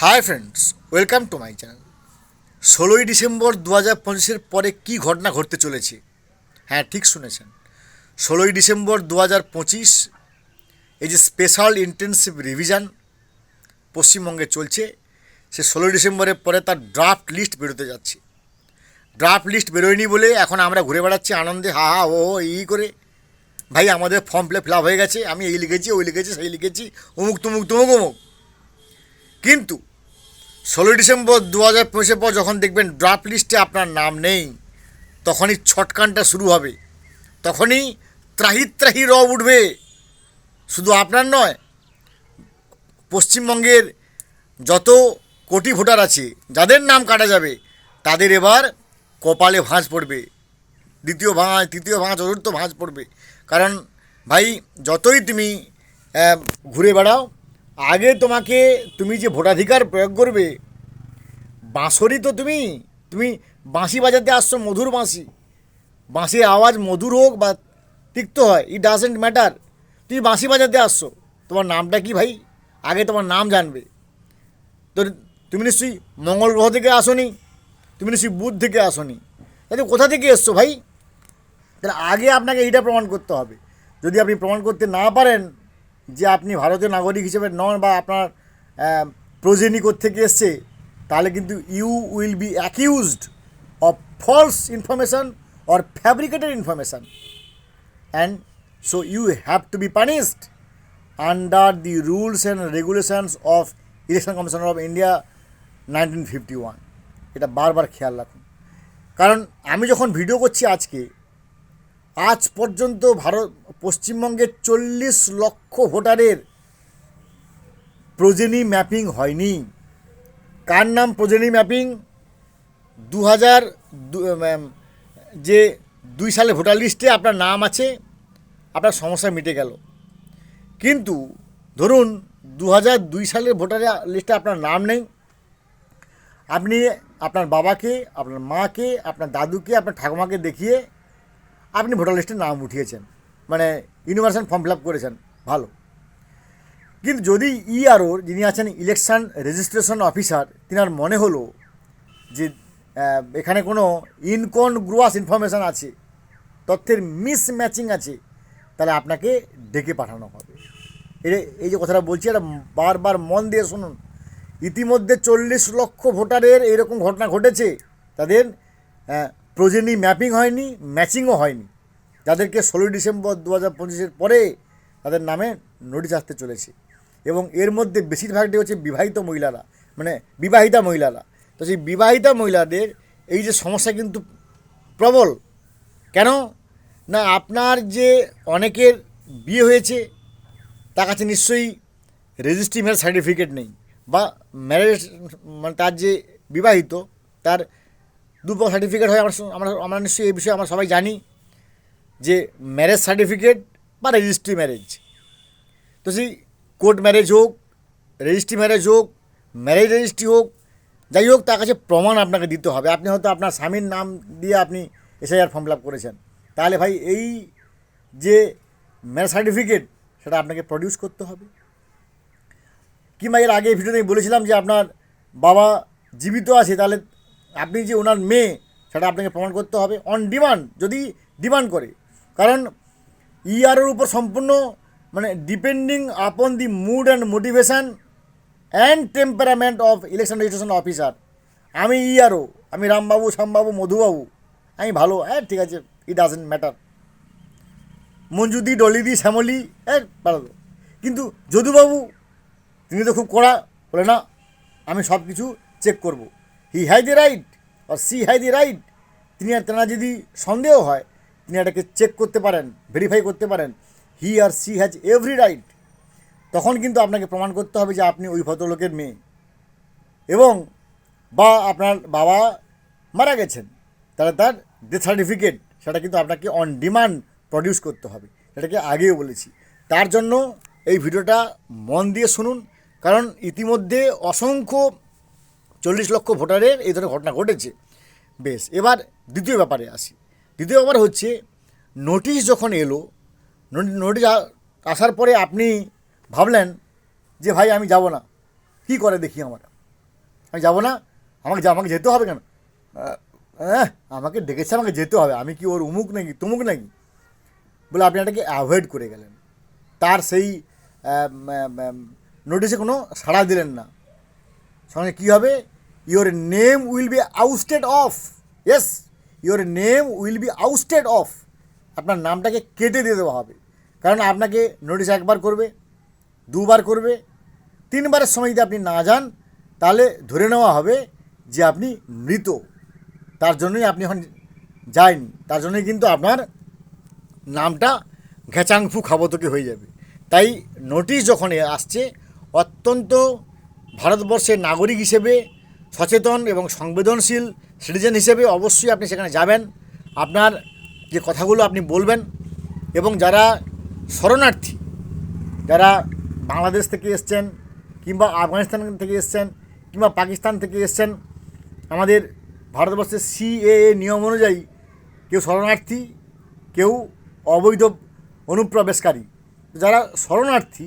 High friends, welcome to my channel. 16ই December 2025 পরে কি ঘটনা ঘটতে চলেছে? হ্যাঁ, ঠিক শুনেছেন। 16ই ডিসেম্বর 2025 এই যে স্পেশাল ইন্টেন্সিভ রিভিশন পশ্চিমবঙ্গে চলছে, সে 16ই ডিসেম্বরের পরে তার ড্রাফট লিস্ট বেরোতে যাচ্ছে। ড্রাফট লিস্ট বেরোয়নি বলে এখন আমরা ঘুরে বেড়াচ্ছি আনন্দে, হা হা ও এই করে। ভাই, আমাদের ফর্ম ফিল আপ হয়ে গেছে, আমি এই লিখেছি, ওই লিখেছি, সেই লিখেছি, অমুক তমুক তমুক অমুক। কিন্তু 16ই ডিসেম্বর 2025 পর যখন দেখবেন ড্রাফট লিস্টে আপনার নাম নেই, তখনই ছটকানটা শুরু হবে, তখনই ত্রাহি ত্রাহি রব উঠবে। শুধু আপনার নয়, পশ্চিমবঙ্গের যত কোটি ভোটার আছে যাদের নাম কাটা যাবে, তাদের এবার কপালে ভাঁজ পড়বে। দ্বিতীয় ভাঁজ, তৃতীয় ভাঁজ, চতুর্থ ভাঁজ পড়বে। কারণ ভাই, যতই তুমি ঘুরে বেড়াও, আগে তুমি যে ভোটাধিকার প্রয়োগ করবে, বাঁশরই তো তুমি তুমি বাঁশি বাজাতে আসছো, মধুর বাঁশি। বাঁশির আওয়াজ মধুর হোক বা তিক্ত হয়, ইট ডাজেন্ট ম্যাটার। তুমি বাঁশি বাজাতে আসছো, তোমার নামটা কি ভাই? আগে তোমার নাম জানবে। তো তুমি নিশ্চয়ই মঙ্গল গ্রহ থেকে আসোনি, তুমি নিশ্চয়ই বুধ থেকে আসোনি, তাহলে কোথা থেকে এসছো ভাই? তাহলে আগে আপনাকে এইটা প্রমাণ করতে হবে। যদি আপনি প্রমাণ করতে না পারেন যে আপনি ভারতীয় নাগরিক হিসেবে নন বা আপনার প্রজেনি থেকে এসছে, তাহলে কিন্তু you will be accused of false information or fabricated information, and so you have to be punished under the rules and regulations of Election Commission of India 1951। এটা বারবার খেয়াল রাখুন। কারণ আমি যখন ভিডিও করছি আজ পর্যন্ত পশ্চিমবঙ্গের 40 লক্ষ ভোটারের প্রজেনি ম্যাপিং হয়নি। কার নাম প্রজেনি ম্যাপিং? 2000 যে 2 সালে ভোটার লিস্টে আপনার নাম আছে, আপনার সমস্যা মিটে গেল। কিন্তু ধরুন 2002 সালের ভোটার লিস্টে আপনার নাম নেই, আপনি আপনার বাবাকে, আপনার মাকে, আপনার দাদুকে, আপনার ঠাকুমাকে দেখিয়ে আপনি ভোটার লিস্টে নাম উঠিয়েছেন, মানে ইউনিভার্সাল ফর্ম ফিল আপ করেছেন, ভালো। কিন্তু যদি ইআরওর যিনি আছেন ইলেকশন রেজিস্ট্রেশন অফিসার, তিনার মনে হলো যে এখানে কোনো ইনকনগ্রুয়াস ইনফরমেশান আছে, তথ্যের মিসম্যাচিং আছে, তাহলে আপনাকে ডেকে পাঠানো হবে। এই যে কথাটা বলছি, এটা বারবার মন দিয়ে শুনুন। ইতিমধ্যে 40 লক্ষ ভোটারের এইরকম ঘটনা ঘটেছে, তাদের প্রজেনি ম্যাপিং হয়নি, ম্যাচিংও হয়নি, যাদেরকে 16ই ডিসেম্বর 2025 পরে তাদের নামে নোটিশ আসতে চলেছে। এবং এর মধ্যে বেশিরভাগটি হচ্ছে বিবাহিতা মহিলারা। তো সেই বিবাহিতা মহিলাদের এই যে সমস্যা কিন্তু প্রবল। কেন না, আপনার যে অনেকের বিয়ে হয়েছে, তার কাছে নিশ্চয়ই রেজিস্ট্রি ম্যারেজ সার্টিফিকেট নেই, বা ম্যারেজ মানে তার যে বিবাহিত, তার দুটো সার্টিফিকেট হয়। আমরা নিশ্চয়ই এই বিষয়ে আমরা সবাই জানি যে ম্যারেজ সার্টিফিকেট বা রেজিস্ট্রি ম্যারেজ। তো সেই কোর্ট ম্যারেজ হোক, রেজিস্ট্রি ম্যারেজ হোক, ম্যারেজ রেজিস্ট্রি হোক, যাই হোক, তার কাছে প্রমাণ আপনাকে দিতে হবে। আপনি হয়তো আপনার স্বামীর নাম দিয়ে আপনি এসআইআর ফর্ম ফিল আপ করেছেন, তাহলে ভাই এই যে ম্যারেজ সার্টিফিকেট, সেটা আপনাকে প্রডিউস করতে হবে। কিংবা এর আগে ভিডিওতে আমি বলেছিলাম যে আপনার বাবা জীবিত আছে, তাহলে আপনি যে ওনার মেয়ে, সেটা আপনাকে প্রমাণ করতে হবে অন ডিমান্ড, যদি ডিমান্ড করে। কারণ ইআরওর উপর সম্পূর্ণ মানে depending upon the mood and motivation and temperament of election registration officer. আমি ইআরও, আমি রামবাবু, শ্যামবাবু, মধুবাবু, আমি ভালো, হ্যাঁ ঠিক আছে, ইট ডাজেন্ট ম্যাটার। মঞ্জুদি, ডলিদি, শ্যামলি, হ্যাঁ ভালো। কিন্তু যদুবাবু, তিনি তো খুব কড়া, বলে না, আমি সব কিছু চেক করব। হি হ্যাজ দি রাইট আর সি হ্যাজ দি রাইট। তেনার যদি সন্দেহ হয়, তিনি এটাকে চেক করতে পারেন, ভেরিফাই করতে পারেন। হি আর সি হ্যাজ এভরি রাইট। তখন কিন্তু আপনাকে প্রমাণ করতে হবে যে আপনি ওই ভদ্রলোকের মেয়ে, এবং বা আপনার বাবা মারা গেছেন, তাহলে তার ডেথ সার্টিফিকেট, সেটা কিন্তু আপনাকে অন ডিমান্ড প্রডিউস করতে হবে। সেটাকে আগেও বলেছি। তার জন্য এই ভিডিওটা মন দিয়ে শুনুন, কারণ ইতিমধ্যে অসংখ্য 40 লক্ষ ভোটারের এই ধরনের ঘটনা ঘটেছে। বেশ, এবার দ্বিতীয় ব্যাপারে আসি। দ্বিতীয় ব্যাপার হচ্ছে, নোটিশ যখন এলো, নোটিশ আসার পরে আপনি ভাবলেন যে ভাই আমি যাব না, কী করে দেখি আমার। আমি যাবো না, আমাকে যেতে হবে কেন? আমাকে ডেকেছে, আমাকে যেতে হবে, আমি কি ওর উমুক নাকি তুমুক নাকি? বলে আপনি এটাকে অ্যাভয়েড করে গেলেন, তার সেই নোটিশে কোনো সাড়া দিলেন না। সঙ্গে কী হবে? Your name will be ousted of. Yes, your name will be ousted of. আপনার নামটাকে কেটে দিয়ে দেওয়া হবে। কারণ আপনাকে নোটিশ একবার করবে, দুবার করবে, তিনবারের সময় যদি আপনি না যান, তাহলে ধরে নেওয়া হবে যে আপনি মৃত। তার জন্যই আপনি এখন যায়নি, তার জন্যই কিন্তু আপনার নামটা ঘেচাংফু খাবতকে হয়ে যাবে। তাই নোটিশ যখন আসছে, অত্যন্ত ভারতবর্ষের নাগরিক হিসেবে সচেতন এবং সংবেদনশীল সিটিজেন হিসেবে অবশ্যই আপনি সেখানে যাবেন, আপনার যে কথাগুলো আপনি বলবেন। এবং যারা শরণার্থী, যারা বাংলাদেশ থেকে এসছেন, কিংবা আফগানিস্তান থেকে এসছেন, কিংবা পাকিস্তান থেকে এসছেন, আমাদের ভারতবর্ষের সিএএ নিয়ম অনুযায়ী কেউ শরণার্থী, কেউ অবৈধ অনুপ্রবেশকারী। যারা শরণার্থী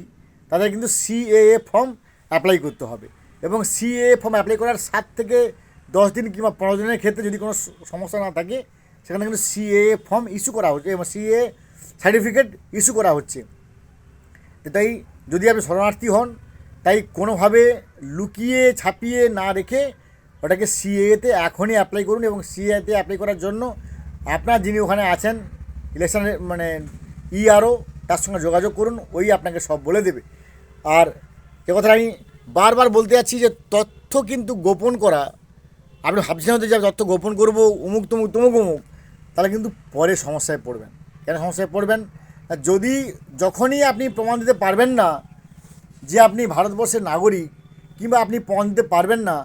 তাদের কিন্তু সিএএ ফর্ম অ্যাপ্লাই করতে হবে, এবং সিএএ ফর্ম অ্যাপ্লাই করার 7 থেকে 10 দিন কিংবা 15 দিনের ক্ষেত্রে যদি কোনো সমস্যা না থাকে, সেখানে কিন্তু সিএএ ফর্ম ইস্যু করা হচ্ছে এবং সিএএ সার্টিফিকেট ইস্যু করা হচ্ছে। তাই যদি আপনি শরণার্থী হন, তাই কোনোভাবে লুকিয়ে ছাপিয়ে না রেখে ওটাকে সিএতে এখনই অ্যাপ্লাই করুন। এবং সিএতে অ্যাপ্লাই করার জন্য আপনার যিনি ওখানে আছেন ইলেকশন ইআরও, তার সঙ্গে যোগাযোগ করুন, ওই আপনাকে সব বলে দেবে। আর যে কথাটা আমি বারবার বলতে যাচ্ছি যে তথ্য কিন্তু গোপন করা, আপনি ভাবছেন হতে যে তথ্য গোপন করবো উমুক তুমুক তুমুক উমুক, তাহলে কিন্তু পরে সমস্যায় পড়বেন। কেন সমস্যায় পড়বেন? যদি যখনই আপনি প্রমাণ দিতে পারবেন না যে আপনি ভারতবর্ষের নাগরিক, কিংবা আপনি প্রমাণ দিতে পারবেন না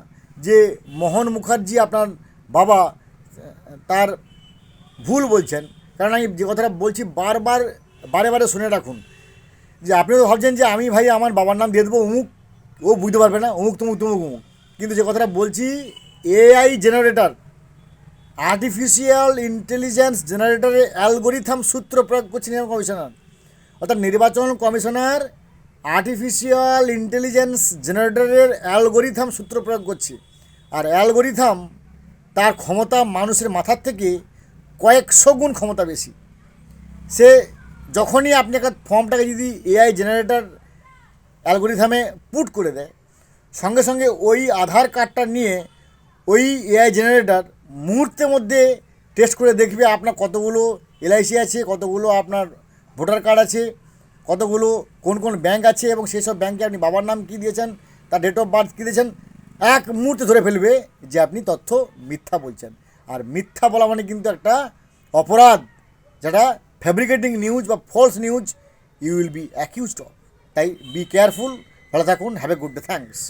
যে মোহন মুখার্জি আপনার বাবা, তার ভুল বলছেন। কারণ আমি যে কথাটা বলছি বারে বারে শুনে রাখুন, যে আপনি তো ভাবছেন যে আমি ভাই আমার বাবার নাম দিয়ে দেবো উমুক, ও বুঝতে পারবে না উমুক তুমুক তুমুক উমুক। কিন্তু যে কথাটা বলছি, এআই জেনারেটর, আর্টিফিশিয়াল ইন্টেলিজেন্স জেনারেটরে অ্যালগোরিথাম সূত্র প্রয়োগ করছে নির্বাচন কমিশনার। অর্থাৎ নির্বাচন কমিশনার আর্টিফিশিয়াল ইন্টেলিজেন্স জেনারেটরের অ্যালগোরিথাম সূত্র প্রয়োগ করছে। আর অ্যালগোরিথাম তার ক্ষমতা মানুষের মাথার থেকে কয়েকশো গুণ ক্ষমতা বেশি। সে যখনই আপনি একটা ফর্মটাকে যদি এআই জেনারেটর অ্যালগোরিথামে পুট করে দেয়, সঙ্গে সঙ্গে ওই আধার কার্ডটা নিয়ে ওই এআই জেনারেটর মুহূর্তের মধ্যে টেস্ট করে দেখবে আপনার কতগুলো এলআইসি আছে, কতগুলো আপনার ভোটার কার্ড আছে, কতগুলো কোন কোন ব্যাংক আছে, এবং সেই সব ব্যাংকে আপনি বাবার নাম কী দিয়েছেন, তার ডেট অফ বার্থ কী দিয়েছেন, এক মুহূর্তে ধরে ফেলবে যে আপনি তথ্য মিথ্যা বলছেন। আর মিথ্যা বলা মানে কিন্তু একটা অপরাধ, যেটা ফ্যাব্রিকেটিং নিউজ বা false news you will be accused of. তাই বি কেয়ারফুল। ভালো থাকুন, have a good day, thanks.